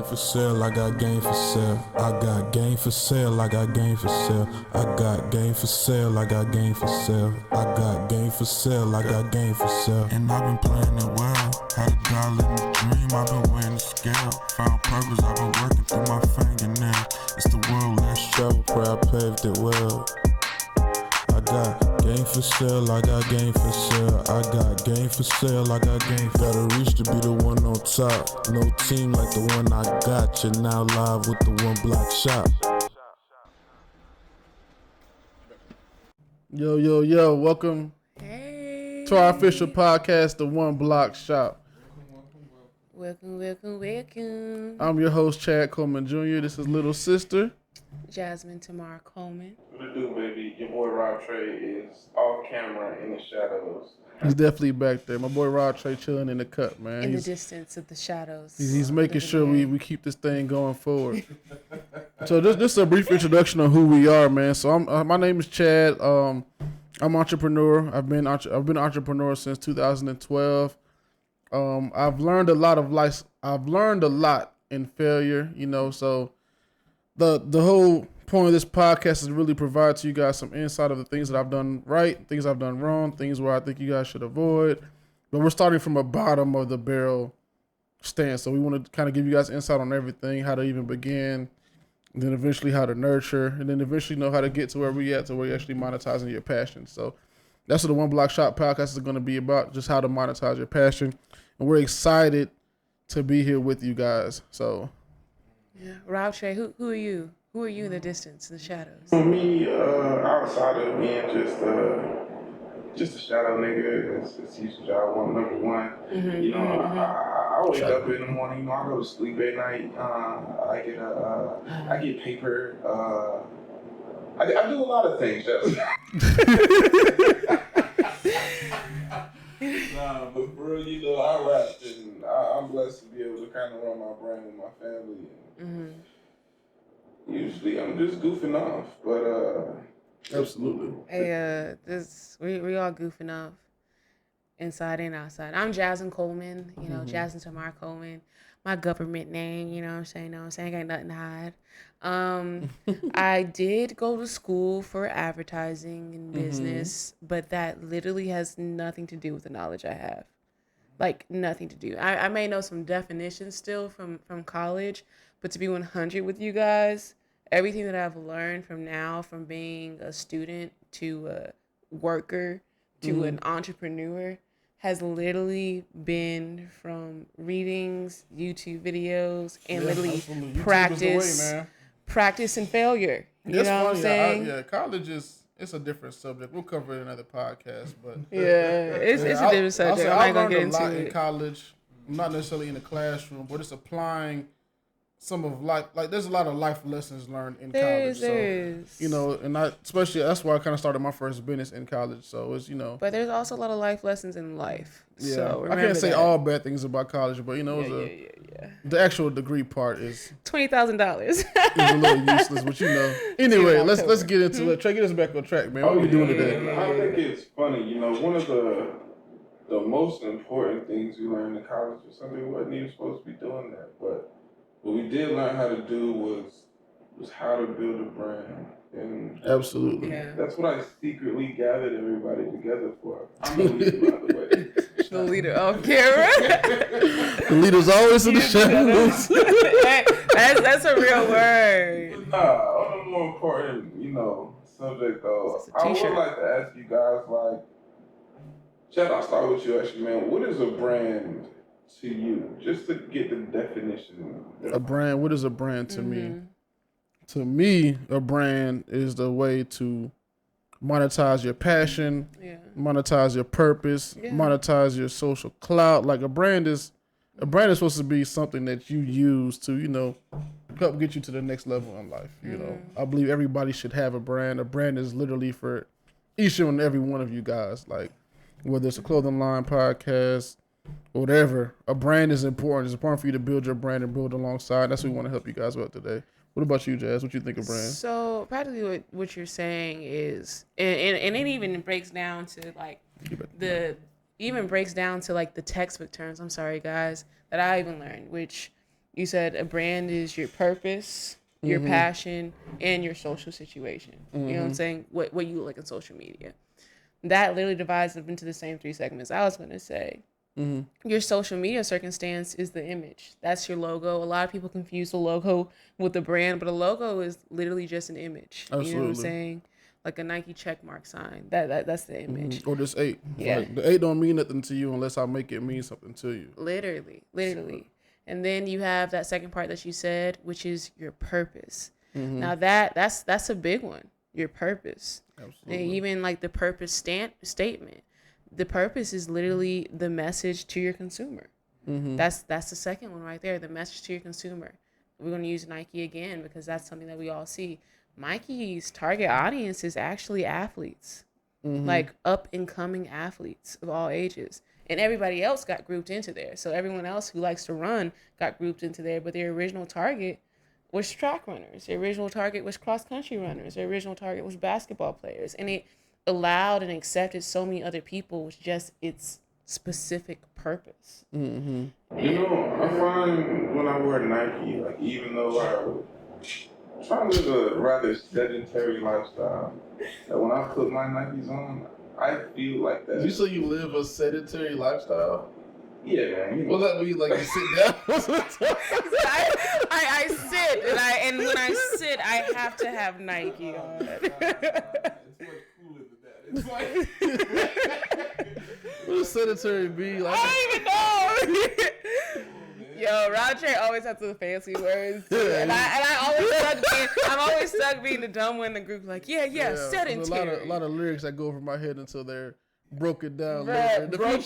for sale, I got game for sale. I got game for sale, I got game for sale. I got game for sale, I got game for sale. I got game for sale, I got game for sale. And I've been playing it well. Had a dollar in the dream, I've been wearing the scale. Found purpose, I've been working through my fingernail. It's the world, let's travel, pray I paved it well. I got game for sale, I got game for sale. I got game for sale, I got game. Gotta reach to be the one on top. No team like the one I got. You're now live with the OneBlockShop. Yo, welcome to our official podcast, the OneBlockShop. Welcome. I'm your host, Chad Coleman Jr. This is little sister Jasmine Tamar Coleman. What it do, baby? Your boy Rob Trey is off camera in the shadows. He's definitely back there. My boy Rod Trey chilling in the cut, man. In the distance of the shadows. He's making sure we keep this thing going forward. So just a brief introduction on who we are, man. So my name is Chad. I'm an entrepreneur. I've been an entrepreneur since 2012. I've learned a lot of life. I've learned a lot in failure, so the whole point of this podcast is really provide to you guys some insight of the things that I've done right, things I've done wrong, things where I think you guys should avoid. But we're starting from a bottom of the barrel stance. So we want to kind of give you guys insight on everything, how to even begin, and then eventually how to nurture, and then eventually know how to get to where we at, to where you're actually monetizing your passion. So that's what the OneBlockShop podcast is going to be about, just how to monetize your passion. And we're excited to be here with you guys. So yeah, Rob Trey, who are you? Who are you in the distance, in the shadows? For me, outside of being just a shadow nigga, it's usually job number one. Mm-hmm, I wake up in the morning. I go to sleep at night. I get paper. I do a lot of things. Nah, but for real, I rap, and I'm blessed to be able to kind of run my brand with my family. And usually I'm just goofing off, but absolutely. Hey, we all goofing off, inside and outside. I'm Jasmine Coleman. Jasmine Tamar Coleman. My government name. You know what I'm saying? I got nothing to hide. I did go to school for advertising and business, but that literally has nothing to do with the knowledge I have. Like, nothing to do. I may know some definitions still from college, but to be 100 with you guys, everything that I've learned from being a student to a worker to an entrepreneur has literally been from readings, YouTube videos, and literally practice and failure. You know what I'm saying? College it's a different subject. We'll cover it in another podcast, but it's a different subject. I'm not gonna get into it. I learned a lot in college, not necessarily in the classroom, but it's applying some of life. Like, there's a lot of life lessons learned in college. And especially that's why I kind of started my first business in college. So it's But there's also a lot of life lessons in life. Yeah, so I can't say all bad things about college, but the actual degree part is $20,000. is a little useless, but Anyway, let's get into it. Trey, get us back on track, man. What are we doing today? I think it's funny. One of the most important things we learned in college was something we wasn't even supposed to be doing that, but what we did learn how to do was how to build a brand. And absolutely. That's what I secretly gathered everybody together for. I'm the leader, by the way. The leader off camera. The leader's always in the shadows. That's a real word. On a more important, subject though, I would like to ask you guys, like, Chad, I'll start with you actually, man. What is a brand to you? Just to get the definition. A brand, what is a brand to me? To me, a brand is the way to monetize your passion, monetize your purpose, monetize your social clout. Like, a brand is supposed to be something that you use to, help get you to the next level in life. I believe everybody should have a brand. A brand is literally for each and every one of you guys. Like, whether it's a clothing line, podcast, whatever, a brand is important. It's important for you to build your brand and build alongside. That's what we want to help you guys with today. What about you, Jazz? What you think of brand? So practically what you're saying is, and it even breaks down to like the textbook terms, I'm sorry guys, that I even learned, which You said a brand is your purpose, your passion, and your social situation. You know what I'm saying? What you look like in social media. That literally divides up into the same 3 segments. I was going to say, your social media circumstance is the image. That's your logo. A lot of people confuse the logo with the brand, but a logo is literally just an image. Absolutely. You know what I'm saying? Like a Nike check mark sign. That's the image. Or this 8. Yeah. Like, the 8 don't mean nothing to you unless I make it mean something to you. Literally. And then you have that second part that you said, which is your purpose. Now that's a big one. Your purpose. Absolutely. And even like the purpose statement. The purpose is literally the message to your consumer. That's the second one right there. The message to your consumer. We're going to use Nike again because that's something that we all see. Nike's target audience is actually athletes, like up and coming athletes of all ages. And everybody else got grouped into there. So everyone else who likes to run got grouped into there. But their original target was track runners. Their original target was cross country runners. Their original target was basketball players. And it allowed and accepted so many other people with just its specific purpose. You know, I find when I wear Nike, like even though I try to live a rather sedentary lifestyle, that when I put my Nikes on, I feel like that. You say you live a sedentary lifestyle? Yeah, man. You know. Well, that mean like you sit down? I sit and when I sit, I have to have Nike on. It's much cooler than that. It's like What does sedentary be? Like, I don't even know. Yo, Roger always has the fancy words, and I'm always stuck being the dumb one in the group. Like, yeah, sedentary. A lot of lyrics that go over my head until they're broken down. Broken.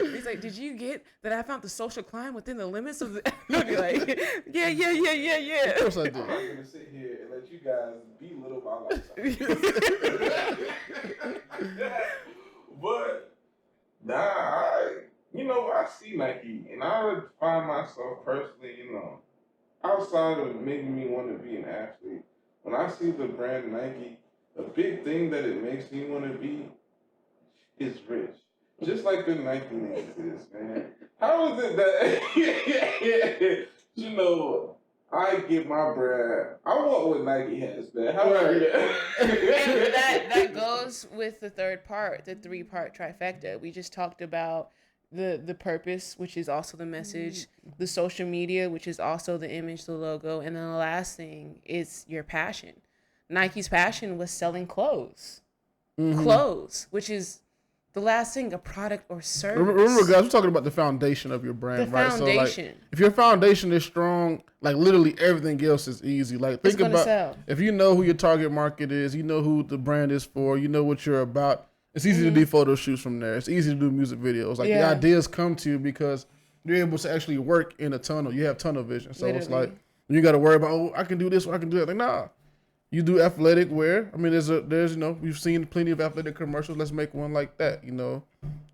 He's like, did you get that I found the social climb within the limits of the... I'll be like, yeah. Of course I do. I'm not going to sit here and let you guys belittle my lifestyle. But, I see Nike, and I would find myself personally, outside of making me want to be an athlete, when I see the brand Nike, a big thing that it makes me want to be is rich. Just like the Nike name is, man. How is it that, I get my brand, I want what Nike has, man. How about And that goes with the third part, the 3-part trifecta. We just talked about the purpose, which is also the message, the social media, which is also the image, the logo, and then the last thing is your passion. Nike's passion was selling clothes. Clothes, which is the last thing, a product or service. Remember, guys, we're talking about the foundation of your brand, right? Foundation. So, like, if your foundation is strong, like literally everything else is easy. Like, think about sell. If you know who your target market is, you know who the brand is for, you know what you're about. It's easy to do photo shoots from there. It's easy to do music videos. Like the ideas come to you because you're able to actually work in a tunnel. You have tunnel vision. So it's like you got to worry about, I can do this or I can do that. Like, nah. You do athletic wear. I mean, there's we've seen plenty of athletic commercials. Let's make one like that.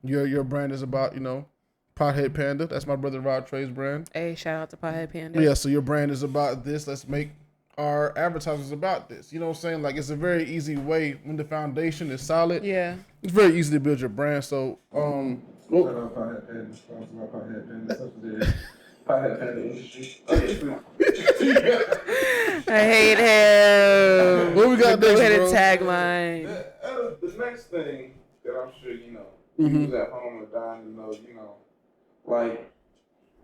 Your brand is about Pothead Panda. That's my brother Rod Trey's brand. Hey, shout out to Pothead Panda. Yeah, so your brand is about this. Let's make our advertisers about this. You know what I'm saying? Like, it's a very easy way when the foundation is solid. Yeah, it's very easy to build your brand. So Shout out Pothead Panda. Pothead Panda. Subsidiary. Pothead Panda industry. I hate him. What we got next, Go ahead bro? and tag mine. The next thing that I'm sure who's at home and dying to know, like,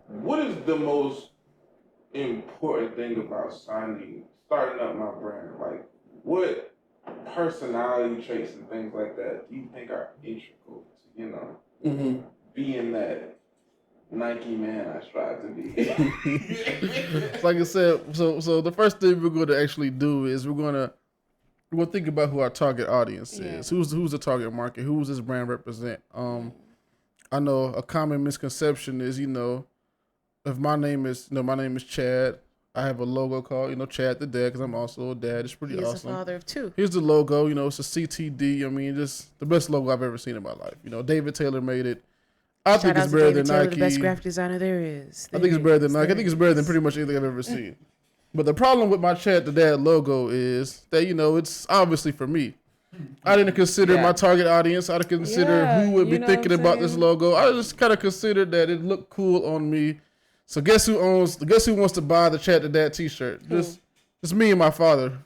what is the most important thing about starting up my brand? Like, what personality traits and things like that do you think are integral to, being that Nike man I strive to be? Like I said, so the first thing we're going to actually do is we're going to think about who our target audience is. Who's the target market? Who does this brand represent? I know a common misconception is, if my name is Chad, I have a logo called, Chad the Dad, because I'm also a dad. It's pretty awesome. He's a father of 2. Here's the logo, it's a CTD. I mean, just the best logo I've ever seen in my life. David Taylor made it. I think it's better than Nike. The best graphic designer there is. I think it's better than Nike. I think it's better than pretty much anything I've ever seen. But the problem with my Chad the Dad logo is that, it's obviously for me. I didn't consider my target audience. I didn't consider who would be thinking about this logo. I just kind of considered that it looked cool on me. So guess who wants to buy the Chad the Dad t-shirt? Just me and my father.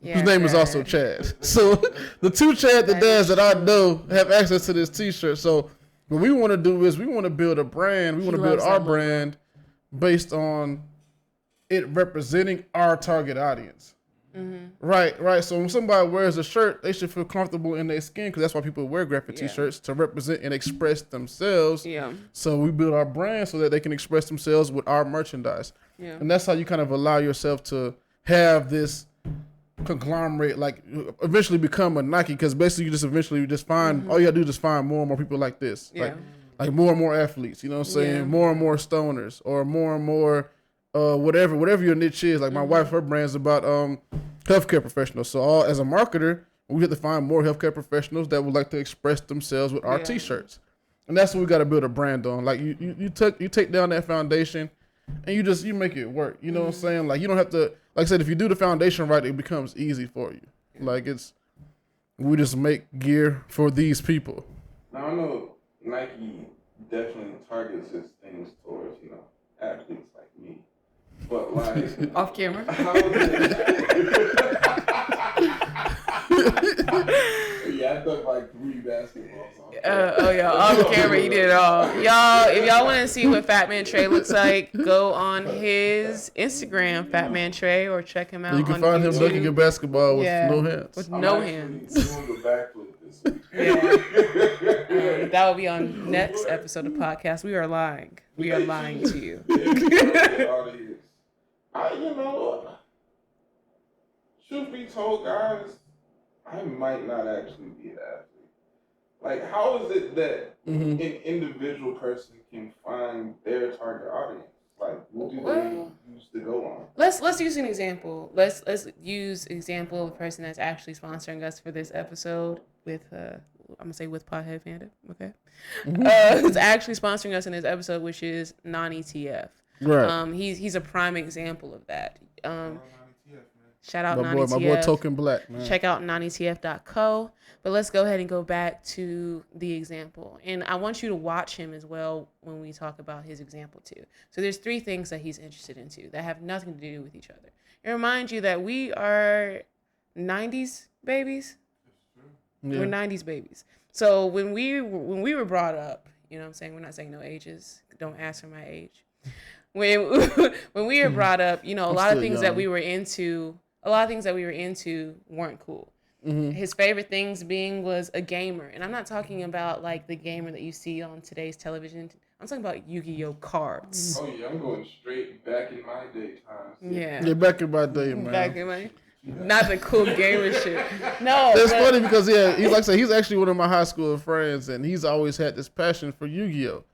Whose name is also Chad. So the two Chad the Dads that I know have access to this t-shirt. So what we want to do is we want to build a brand. We want to build our brand based on it representing our target audience. Right. So when somebody wears a shirt, they should feel comfortable in their skin, because that's why people wear graphic t-shirts, to represent and express themselves. Yeah. So we build our brand so that they can express themselves with our merchandise. Yeah. And that's how you kind of allow yourself to have this conglomerate, like eventually become a Nike, because basically you just find all you gotta do is just find more and more people like this. Like more and more athletes, you know what I'm saying? Yeah. More and more stoners, or more and more whatever your niche is. Like my wife, her brand's about healthcare professionals. So as a marketer, we have to find more healthcare professionals that would like to express themselves with our t-shirts. And that's what we got to build a brand on. Like you take down that foundation and you make it work. You know what I'm saying? Like you don't have to, like I said, if you do the foundation right, it becomes easy for you. Like we just make gear for these people. Now I know Nike definitely targets its things towards, athletes like me. But like off camera. How is it? I took like 3 basketballs off camera. Off camera, he did it all. Y'all, if y'all want to see what Fat Man Trey looks like, go on his Instagram, Fat Man Trey, or check him out. You can find him looking at basketball with no hands. With no hands. Doing the backflip this week. That will be on next episode of podcast. We are lying. We are lying to you. Truth be told, guys, I might not actually be an athlete. Like, how is it that an individual person can find their target audience? Like, what do they use to go on? Let's use an example. Let's use an example of a person that's actually sponsoring us for this episode with I'm gonna say with Pothead Fandom, okay? Who's actually sponsoring us in this episode, which is non-ETF. Right. He's a prime example of that. Shout out non-ETF. My boy Token Black, man. Check out non-ETF.co. But let's go ahead and go back to the example. And I want you to watch him as well when we talk about his example too. So there's 3 things that he's interested in too that have nothing to do with each other. It reminds you that we are 90s babies. Yeah. We're 90s babies. So when we were brought up, you know what I'm saying? We're not saying no ages. Don't ask for my age. When we were brought up, a lot of things that we were into weren't cool. His favorite things was a gamer. And I'm not talking about like the gamer that you see on today's television. I'm talking about Yu-Gi-Oh cards. Oh yeah, I'm going straight back in my day times. Yeah, back in my day, man. Back in my not the cool gamer shit. No. It's funny because he's actually one of my high school friends, and he's always had this passion for Yu-Gi-Oh.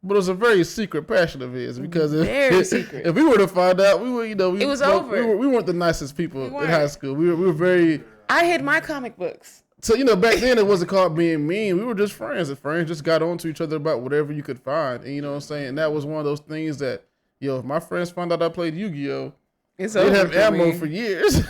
But it was a very secret passion of his, because if we were to find out, we were, it was over. We weren't the nicest people in high school. We were very. I hid my comic books. So back then it wasn't called being mean. We were just friends, and friends just got on to each other about whatever you could find. And you know what I'm saying? And that was one of those things that, if my friends found out I played Yu-Gi-Oh, they'd have ammo for years.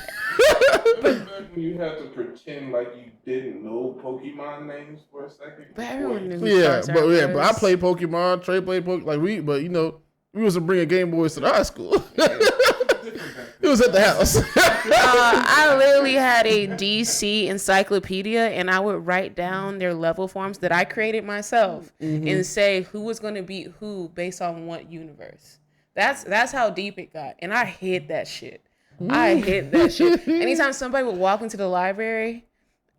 When you have to pretend like you didn't know Pokemon names for a second. But everyone knew. But I played Pokemon. Trey played Pokemon. We wasn't bringing Game Boys to the high school. It was at the house. I literally had a DC encyclopedia, and I would write down their level forms that I created myself and say who was going to beat who based on what universe. That's how deep it got, and I hid that shit. Anytime somebody would walk into the library,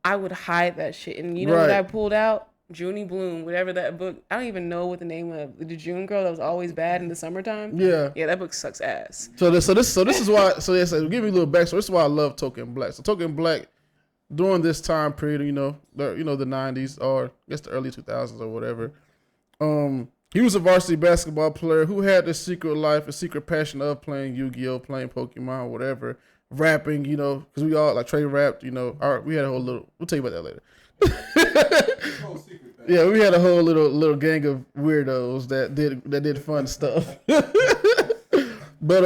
I would hide that shit. And what I pulled out? Junie Bloom, whatever that book. I don't even know what the name of the June girl that was always bad in the summertime. Yeah, that book sucks ass. So this is why. So give me a little backstory. This is why I love Token Black. So Token Black, during this time period, the 90s, or I guess the early 2000s or whatever. He was a varsity basketball player who had this secret life, a secret passion of playing Yu-Gi-Oh, playing Pokemon, whatever, rapping, because we all, like Trey rapped, we had a whole little, we'll tell you about that later. Yeah, we had a whole little gang of weirdos that did fun stuff. But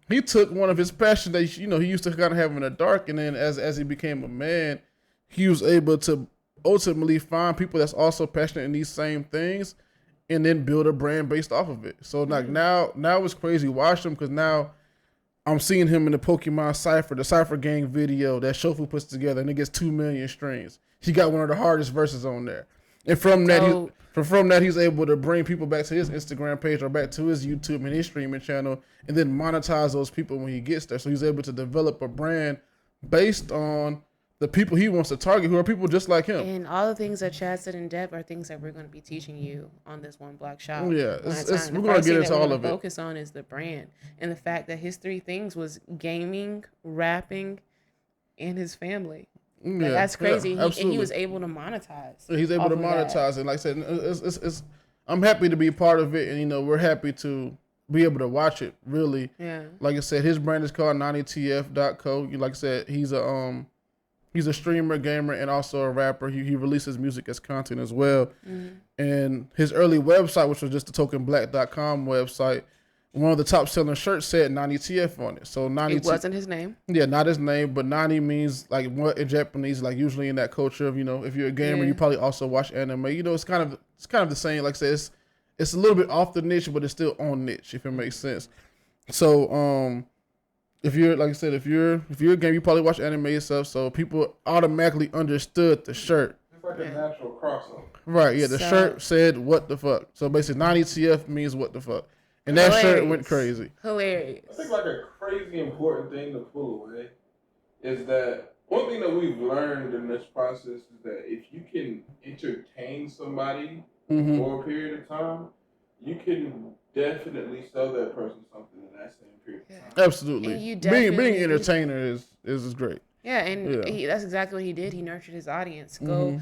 he took one of his passions that he used to kind of have in the dark, and then as he became a man, he was able to ultimately find people that's also passionate in these same things, and then build a brand based off of it. So like now it's crazy. Watch him, because now I'm seeing him in the Pokemon Cypher, the Cypher Gang video that Shofu puts together, and it gets 2 million streams. He got one of the hardest verses on there, and from that he's able to bring people back to his Instagram page or back to his YouTube and his streaming channel, and then monetize those people when he gets there. So he's able to develop a brand based on the people he wants to target, who are people just like him. And all the things that Chad said in depth are things that we're going to be teaching you on this One Block Shop. Yeah, we're going to get into all of it. Focus on is the brand and the fact that his 3 things was gaming, rapping, and his family. Like, that's crazy. And he was able to monetize. Yeah, he's able to monetize it. Like I said, I'm happy to be a part of it, and we're happy to be able to watch it. Really, yeah. Like I said, his brand is called 90tf.co. Like I said, he's a streamer, gamer, and also a rapper. He releases music as content as well. And his early website, which was just the tokenblack.com website, one of the top selling shirts said 90TF on it. So 90 It wasn't his name. Yeah, not his name, but 90 means like what in Japanese, like usually in that culture of, if you're a gamer, you probably also watch anime. It's kind of the same. Like I said, it's a little bit off the niche, but it's still on niche, if it makes sense. So if you're, like I said, if you're a gamer, you probably watch anime and stuff, so people automatically understood the shirt. It's like a natural crossover. Right, yeah, the shirt said what the fuck. So basically 90TF means what the fuck. And that shirt went crazy. Hilarious. I think like a crazy important thing to pull away is that one thing that we've learned in this process is that if you can entertain somebody for a period of time, you can definitely sell that person something in that same period of time. Absolutely. Being an entertainer is great. Yeah, and that's exactly what he did. He nurtured his audience. Go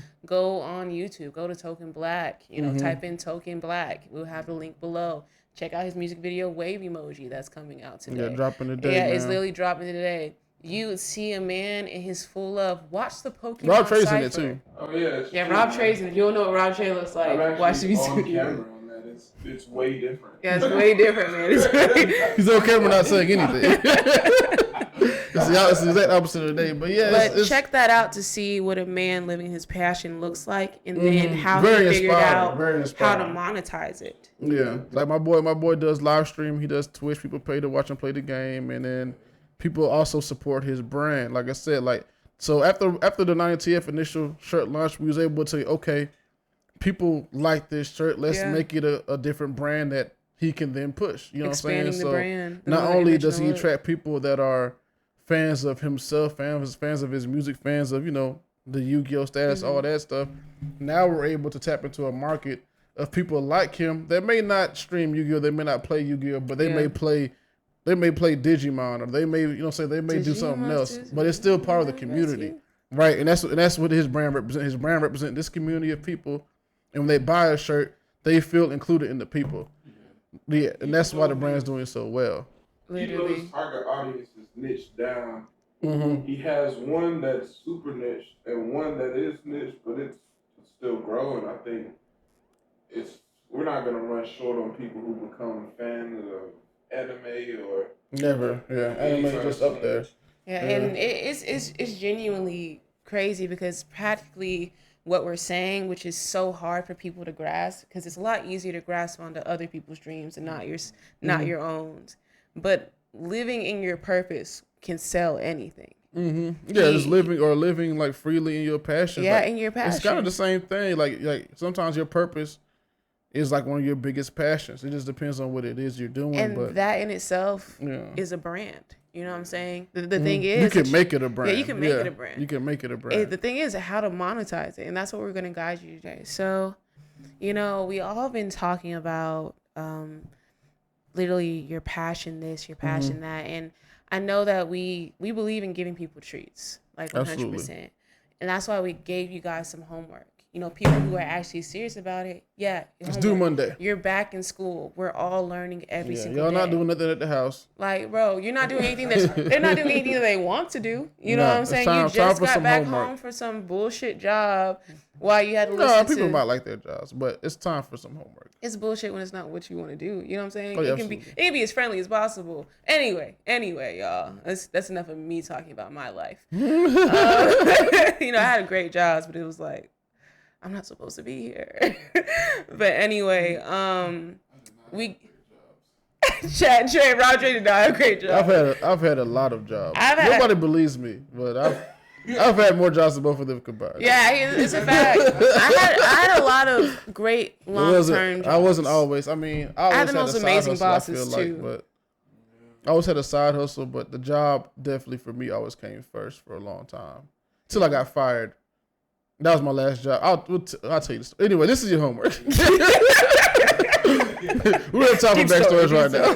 on YouTube. Go to Token Black. Type in Token Black. We'll have the link below. Check out his music video, Wave Emoji, that's coming out today. Yeah, dropping today. Yeah, it's literally dropping today. You see a man in his full love. Watch the Pokemon Rob Trey's Cypher. in it too. Oh yeah, yeah, Rob Trey's in it. If you don't know what Rob Trey looks like, watch the music video. On that. It's way different. Yeah, it's way different, man. He's on camera not saying anything. It's the exact opposite of the day, but yeah. But check that out to see what a man living his passion looks like, and then how he figured out how to monetize it. Yeah, like my boy does live stream. He does Twitch. People pay to watch him play the game, and then people also support his brand. Like I said, so after the 90TF initial shirt launch, we was able to okay, people like this shirt. Let's make it a different brand that he can then push. You know Expanding what I'm saying? the brand. Not only does he attract people that are fans of himself, fans of his music, fans of the Yu-Gi-Oh status, all that stuff. Now we're able to tap into a market of people like him that may not stream Yu-Gi-Oh, they may not play Yu-Gi-Oh, but they may play Digimon, or they may they may do something else, but it's still part of the community, right? And that's what his brand represents. His brand represents this community of people, and when they buy a shirt, they feel included in the people. Yeah, and that's why the brand's doing so well. Literally. His target audience is niched down. He has one that's super niche and one that is niche, but it's still growing. I think we're not gonna run short on people who become fans of anime or never. Yeah, anime is just up there. Yeah, and it's genuinely crazy because practically what we're saying, which is so hard for people to grasp, because it's a lot easier to grasp onto other people's dreams and not your own. But living in your purpose can sell anything. Yeah, just living like freely in your passion. Yeah, in your passion. It's kind of the same thing. Like sometimes your purpose is like one of your biggest passions. It just depends on what it is you're doing. And that in itself is a brand. You know what I'm saying? The thing is, you can make it a brand. Yeah, you can make it a brand. You can make it a brand. The thing is how to monetize it, and that's what we're going to guide you today. So, we all been talking about literally your passion this, your passion that, and I know that we believe in giving people treats, like 100%, and that's why we gave you guys some homework. people who are actually serious about it, it's due Monday. You're back in school. We're all learning every single y'all day. not doing nothing at the house. Like, bro, you're not doing anything they're not doing anything that they want to do. You know what I'm saying? You just got back home for some bullshit job while you had to listen to... people might like their jobs, but it's time for some homework. It's bullshit when it's not what you want to do. You know what I'm saying? Yeah, it can be as friendly as possible. Anyway, y'all. That's enough of me talking about my life. I had a great job, but it was like, I'm not supposed to be here. But anyway, we Chad, Trey, Roger did not have a great job. I've had a lot of jobs. Nobody believes me, but I've had more jobs than both of them combined. Yeah, it's a fact. I had a lot of great long-term jobs. I wasn't always. I mean, I had the most amazing bosses too. But I always had a side hustle, but the job definitely for me always came first for a long time till I got fired. That was my last job. I'll tell you this. Anyway, this is your homework. We're going to talk about backstories right now.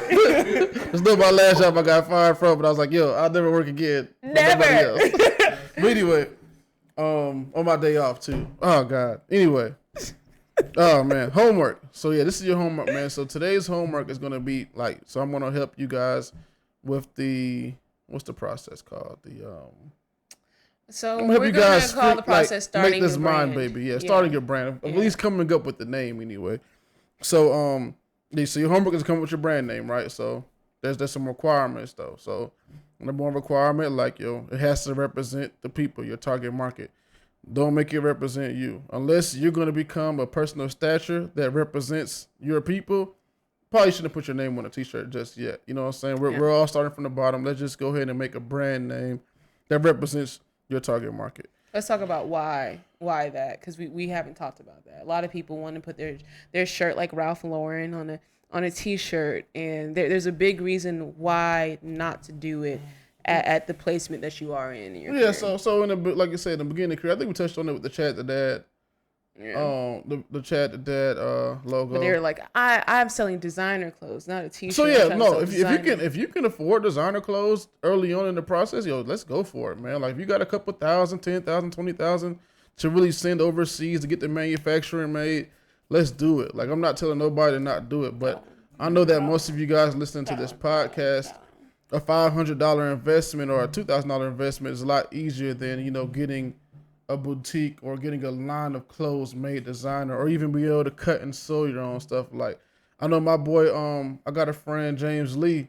It's not my last job I got fired from, but I was like, yo, I'll never work again. Never. Else. But anyway, on my day off too. Oh, God. Anyway. Oh, man. Homework. So, yeah, this is your homework, man. So, today's homework is going to be so I'm going to help you guys with what's the process called? So we're going to call the process starting make this your brand. Baby. Yeah, starting your brand. At least coming up with the name anyway. So so your homework is coming with your brand name, right? So there's some requirements though. So number one requirement, it has to represent the people, your target market. Don't make it represent you. Unless you're going to become a person of stature that represents your people, probably shouldn't put your name on a t-shirt just yet. You know what I'm saying? We're all starting from the bottom. Let's just go ahead and make a brand name that represents your target market. Let's talk about why that, because we haven't talked about that. A lot of people want to put their shirt like Ralph Lauren on a t-shirt, and there's a big reason why not to do it at the placement that you are in your career. So like you said in the beginning of the career, I think we touched on it with the Chad the Dad. Yeah. The Chad the Dad logo. But they were like, I'm selling designer clothes, not a t-shirt. So if you can afford designer clothes early on in the process, let's go for it, man. Like if you got a couple thousand, 10,000, 20,000 to really send overseas to get the manufacturing made, let's do it. Like I'm not telling nobody to not do it, but I know that most of you guys listening to this podcast, a $500 investment or a $2,000 investment is a lot easier than getting a boutique or getting a line of clothes made designer, or even be able to cut and sew your own stuff. Like I know my boy, I got a friend, James Lee,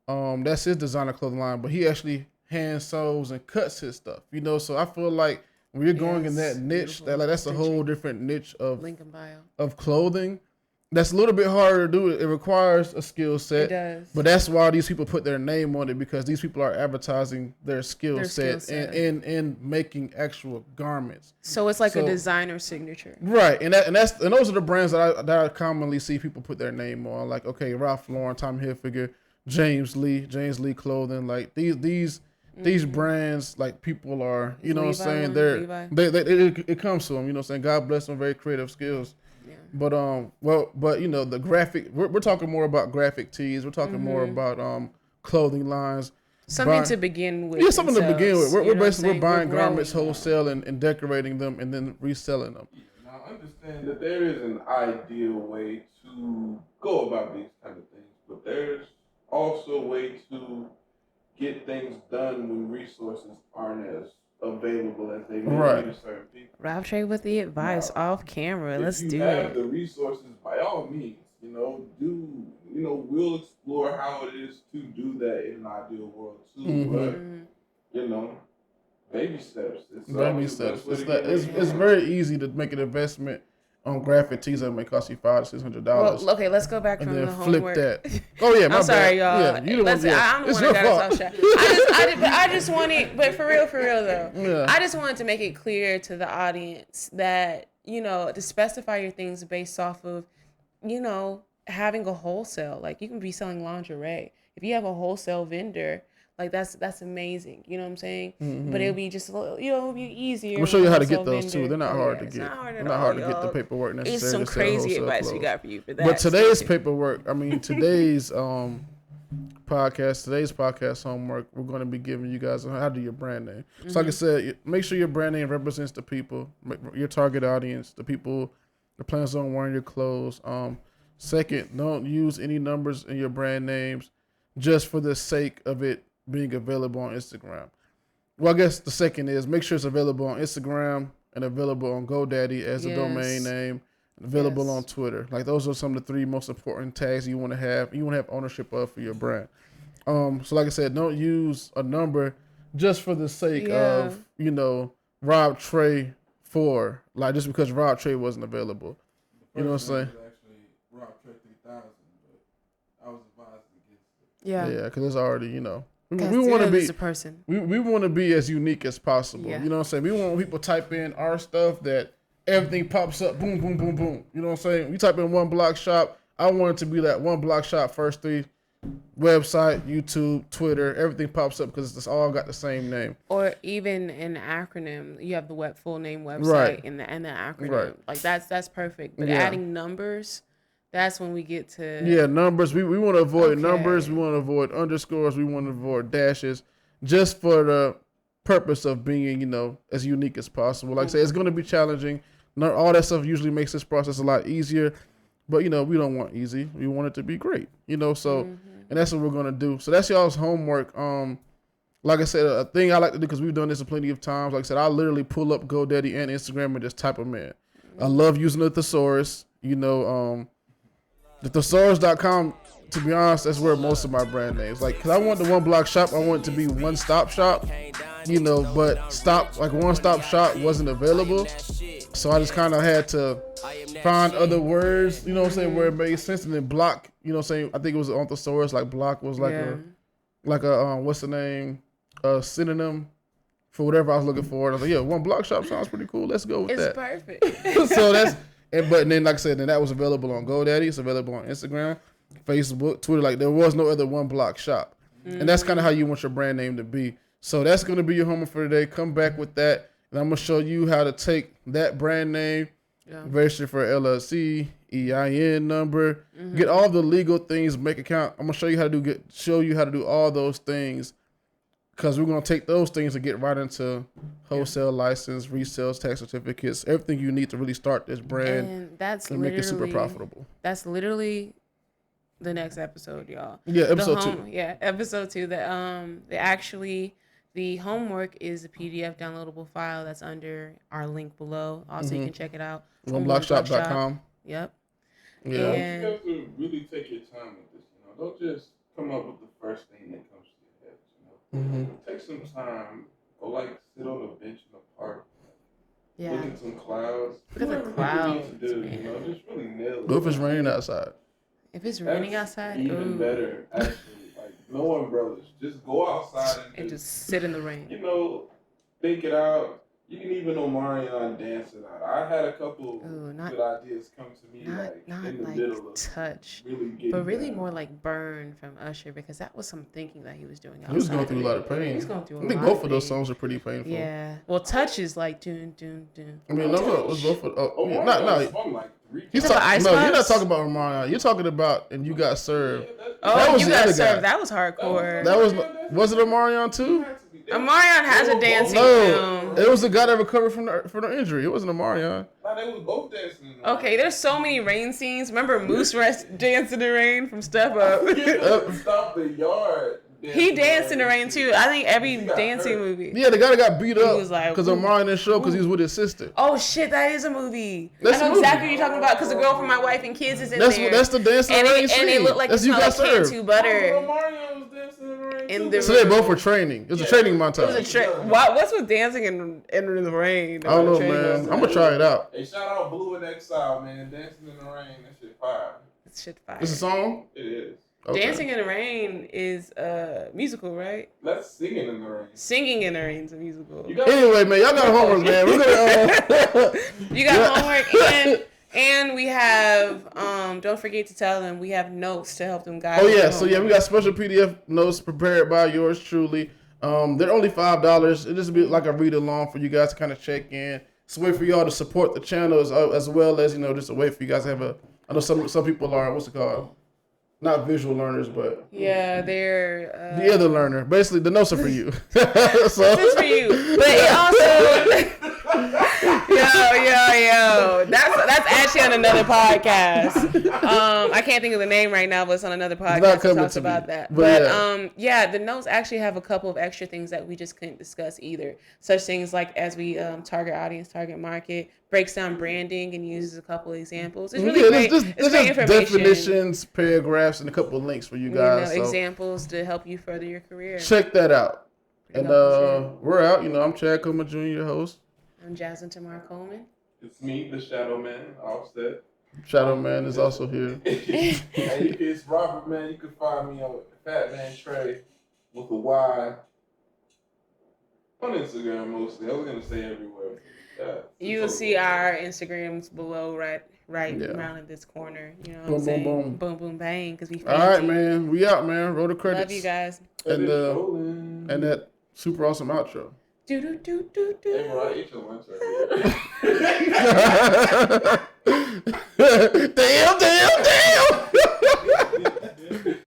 that's his designer clothing line, but he actually hand sews and cuts his stuff, so I feel like when you're going in that niche, that's a whole different niche of clothing. That's a little bit harder to do. It requires a skill set. It does. But that's why these people put their name on it, because these people are advertising their skill set and making actual garments. So it's like a designer signature. Right. And those are the brands that I commonly see people put their name on. Like, okay, Ralph Lauren, Tommy Hilfiger, James Lee Clothing. Like these brands, like people are, you know what I'm saying? It comes to them, you know what I'm saying? God bless them, very creative skills. But the graphic, we're talking more about graphic tees. We're talking more about clothing lines. Something to begin with. Yeah, something to begin with. We're buying garments wholesale and decorating them and then reselling them. Now understand that there is an ideal way to go about these kind of things, but there's also a way to get things done when resources aren't as available as they may be to certain people. Ralph Trey with the advice off camera. Let's do it. If you have the resources, by all means, we'll explore how it is to do that in an ideal world too. But baby steps. It's very easy to make an investment on graphic tees that may cost you $500 to $600. Well, okay, let's go back from the homework. Flip that. Oh yeah, my I'm sorry, bad. y'all. Yeah, I'm the one that got us off track. I just wanted, but for real though, I just wanted to make it clear to the audience that to specify your things based off of, having a wholesale. Like you can be selling lingerie if you have a wholesale vendor. Like that's amazing, you know what I'm saying? But it'll be just a little, it'll be easier. We'll show you how to get those too. They're not hard to get. They're not hard to get the paperwork necessary. It's some crazy advice we got for you for that. But today's paperwork, today's podcast, today's podcast homework, we're going to be giving you guys how to do your brand name. So like I said, make sure your brand name represents the people, your target audience, the people that plans on wearing your clothes. Second, don't use any numbers in your brand names just for the sake of it being available on Instagram. Well, I guess the second is make sure it's available on Instagram and available on GoDaddy as a domain name, available on Twitter. Like those are some of the 3 most important tags you want to have. You want to have ownership of for your brand. So like I said, don't use a number just for the sake of, Rob Trey 4, like just because Rob Trey wasn't available. You know what I'm saying? Actually, Rob Trey 3000, but I was advised against it. Yeah. Yeah, because it's already, we want to be a person. We want to be as unique as possible. Yeah. You know what I'm saying? We want people to type in our stuff that everything pops up, boom, boom, boom, boom. You know what I'm saying? We type in OneBlockShop. I want it to be that OneBlockShop first 3 website, YouTube, Twitter, everything pops up because it's all got the same name. Or even an acronym, you have the full name website and the acronym. Right. Like that's perfect. But adding numbers, that's when we get to numbers. We want to avoid numbers. We want to avoid underscores. We want to avoid dashes, just for the purpose of being as unique as possible. Like I say, it's going to be challenging. Not all that stuff usually makes this process a lot easier, but we don't want easy. We want it to be great. So. And that's what we're going to do. So that's y'all's homework. Like I said, a thing I like to do, because we've done this plenty of times. Like I said, I literally pull up GoDaddy and Instagram and just type them in. I love using the thesaurus. The thesaurus.com, to be honest, that's where most of my brand names. Like, because I want the OneBlockShop, I want it to be one-stop shop, but one-stop shop wasn't available. So I just kind of had to find other words, where it made sense. And then block, I think it was on thesaurus, like block was like a what's the name? Synonym for whatever I was looking for. And I was like, OneBlockShop sounds pretty cool. Let's go with that. It's perfect. So but then like I said, then that was available on GoDaddy. It's available on Instagram, Facebook, Twitter. Like there was no other OneBlockShop. And that's kind of how you want your brand name to be. So that's going to be your homework for today. Come back with that. And I'm going to show you how to take that brand name, register for LLC, EIN number, get all the legal things, make account. I'm going to show you how to do all those things, because we're going to take those things and get right into wholesale license, resales, tax certificates, everything you need to really start this brand and make it super profitable. That's literally the next episode, y'all. Yeah, episode 2. Yeah, episode 2. The homework is a PDF downloadable file that's under our link below. Also, you can check it out. OneBlockShop.com. Yep. Yeah. And You have to really take your time with this. Don't just come up with the first thing that comes to your head. Take some time. Go sit on a bench in the park. Look at some clouds. Look at the clouds. Just really nail it. What if it's raining outside? If it's raining outside, even better. Actually, no umbrellas. Just go outside and just sit in the rain. Think it out. You can even Omarion dance it out. I had a couple good ideas come to me, not in the like middle of touch, really but really more like burn from Usher, because that was some thinking that he was doing outside. He was going through a lot of pain. He was going through a lot. I think both of those songs are pretty painful. Yeah. Well, touch is like dun dun dun. I mean, no, it was both of. You're not talking about Omarion. You're talking about "And You Got Served." You Got Served. That was hardcore. Was it Omarion too? Omarion has a dancing film. It was the guy that recovered from the injury. It wasn't Omarion. They was both dancing. Okay, there's so many rain scenes. Remember Moose danced in the rain from Step Up? Stop the Yard. He danced in the rain too. I think every dancing movie. Yeah, the guy that got beat up was like, because Omarion didn't show because he was with his sister. Oh shit, that is a movie. That's I know exactly what you're talking about, because the girl from My Wife and Kids is in there. That's the dancing in the rain scene. And it looked like it smelled like Cantu butter. Omarion was dancing in the rain. So they both were training. It was a training montage. What's with dancing in the rain? I don't know, man. I'm gonna try it out. Hey, shout out Blue and Exile, man. Dancing in the rain. That shit fire. It's shit fire. It's a song? It is. Okay. Dancing in the Rain is musical, right? That's Singing in the Rain. Singing in the Rain is a musical. Anyway, man, y'all got homework, man. We're gonna, you got homework, and we have don't forget to tell them we have notes to help them guide. Oh yeah, so we got special PDF notes prepared by yours truly. They're only $5. It just be like a read along for you guys to kind of check in. It's a way for y'all to support the channel as well as just a way for you guys to have I know some people are, what's it called? not visual learners, but yeah, they're the other learner. Basically, the notes are for you. So this is for you, but it also. Yo, that's actually on another podcast. I can't think of the name right now, but it's on another podcast that talks about that. But the notes actually have a couple of extra things that we just couldn't discuss either. Such things like as we target audience, target market, breaks down branding and uses a couple of examples. It's really great. It's great information. Definitions, paragraphs, and a couple of links for you guys. Examples to help you further your career. Check that out. And we're out. I'm Chad Coleman Jr., your host. I'm Jasmine Tamar Coleman. It's me, the Shadow Man, Offset. Shadow Man is also here. It's Robert, man. You can find me on Fat Man Trey with a Y on Instagram mostly. I was gonna say everywhere. You'll see our Instagrams below, right around in this corner. You know what I'm saying? Boom, boom, boom, boom, bang. Because we. All right, man. We out, man. Roll the credits. Love you guys. And that super awesome outro. Do do do do do. Hey, bro, I ate your lunch right here.